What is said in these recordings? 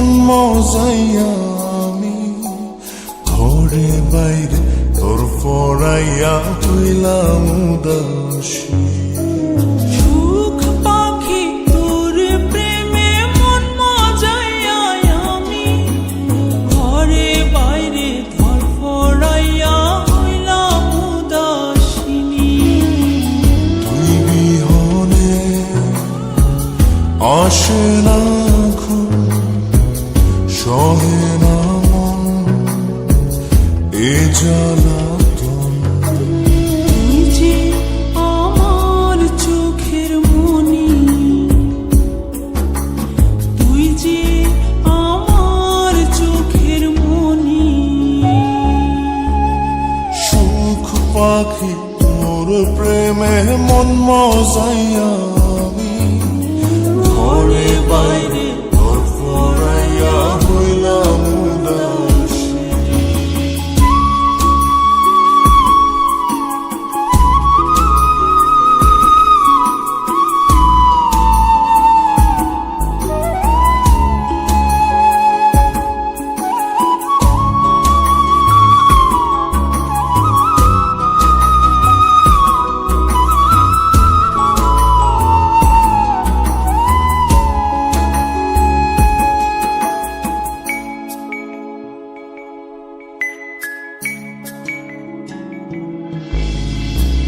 মন মজাইয়া আমি ঘরে বাইরে তোর পড়াইয়া হইলাম উদাসী। সুখ পাখি তোর প্রেমে মন মজাইয়া আমি ঘরে বাইরে ধর পড়াইয়া হইলাম উদাসিনী। তুই বিহনে আসে না ঘুম, সহে না মন এ জ্বালাতন। তুই যে আমার চোখের মনি, তুই যে আমার চোখের মনি। সুখ পাখি তোর প্রেমে মন মজাইয়া আমি ঘরে বাইরে তোর পড়াইয়া হইলাম উদাসী।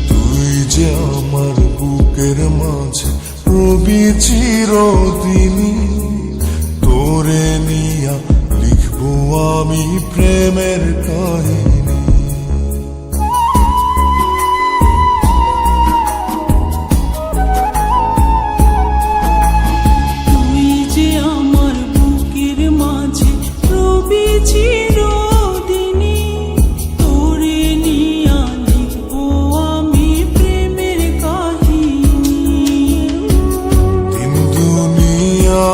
তুই যে আমার বুকের মাঝে রবি চিরদিনই, তোরে নিয়া লিখবো আমি প্রেমের কাহিনী। তুই যে আমার বুকের মাঝে রবি চিরদিনই, তোরে নিয়া লিখবো আমি প্রেমের কাহিনী। দিন দুনিয়া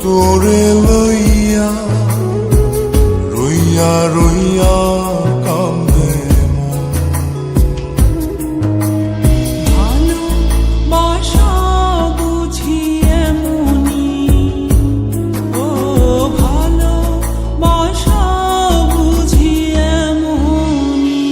তোরে লইয়া রইয়া রইয়া কান্দে মন। ভালোবাসা বুঝি এমনি, ও ভালোবাসা বুঝি এমনি।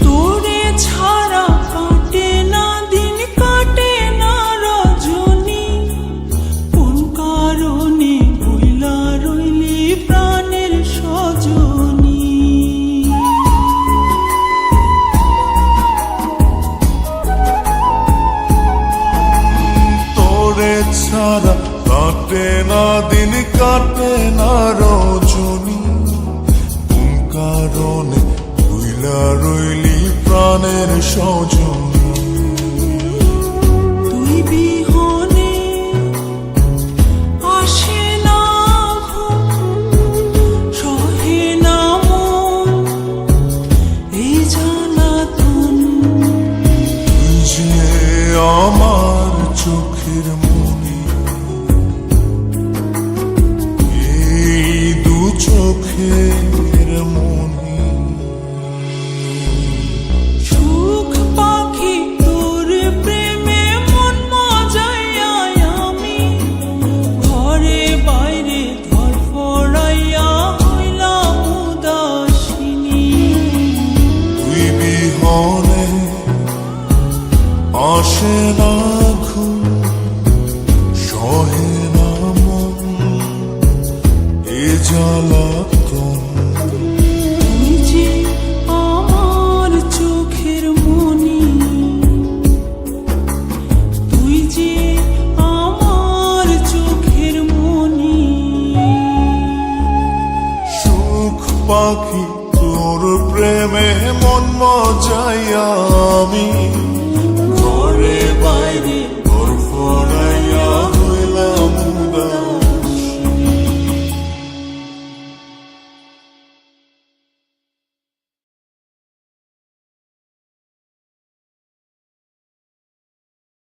তোরে ছাড়া কাটে না দিন, কাটে না রজনী। কোন কারণে ভুইলা রইলি প্রাণের সজনী। তোরে ছাড়া কাটে না দিন, কাটে না রজনী। কোন কারণে ভুইলা রইলি প্রাণের সজনী। তুই বিহনে আসে না ঘুম, সহে না মন এই জ্বালাতন। তুই যে আমার চোখের মনি, এই দু চোখের মনি। সুখ পাখি তোর প্রেমে মন মজাইয়া আমি ঘরে বাইরে ধর পড়াইয়া হইলাম উদাসিনী। তুই বিহনে আসে না ঘুম,